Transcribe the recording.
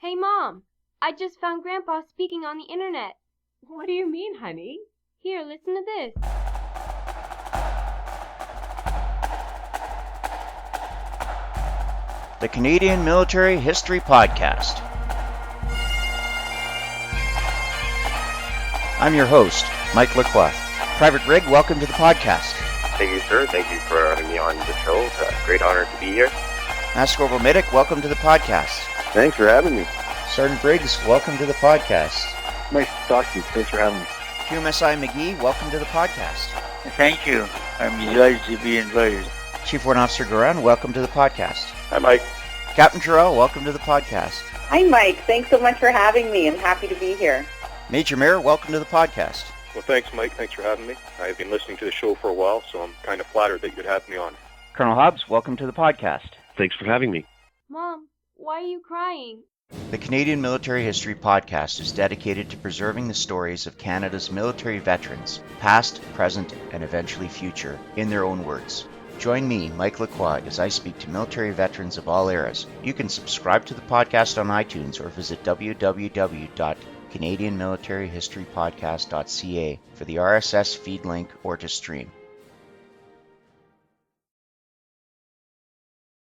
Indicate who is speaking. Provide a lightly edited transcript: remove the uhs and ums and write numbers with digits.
Speaker 1: Hey, Mom, I just found Grandpa speaking on the internet.
Speaker 2: What do you mean, honey?
Speaker 1: Here, listen to this.
Speaker 3: The Canadian Military History Podcast. I'm your host, Mike Lacroix. Private Rig, welcome to the podcast.
Speaker 4: Thank you, sir. Thank you for having me on the show. It's a great honor to be here.
Speaker 3: Master Corporal Middick, welcome to the podcast.
Speaker 4: Thanks for having me.
Speaker 3: Sergeant Briggs, welcome to the podcast.
Speaker 4: Nice to talk to you. Thanks for having me.
Speaker 3: QMSI McGee, welcome to the podcast.
Speaker 5: Thank you. I'm delighted to be invited.
Speaker 3: Chief Warrant Officer Garan, welcome to the podcast.
Speaker 4: Hi, Mike.
Speaker 3: Captain Terrell, welcome to the podcast.
Speaker 6: Hi, Mike. Thanks so much for having me. I'm happy to be here.
Speaker 3: Major Mayor, welcome to the podcast.
Speaker 7: Well, thanks, Mike. Thanks for having me. I've been listening to the show for a while, so I'm kind of flattered that you'd have me on.
Speaker 3: Colonel Hobbs, welcome to the podcast.
Speaker 7: Thanks for having me.
Speaker 1: Mom, why are you crying?
Speaker 3: The Canadian Military History Podcast is dedicated to preserving the stories of Canada's military veterans, past, present, and eventually future, in their own words. Join me, Mike Lacroix, as I speak to military veterans of all eras. You can subscribe to the podcast on iTunes or visit www.canadianmilitaryhistorypodcast.ca for the RSS feed link or to stream.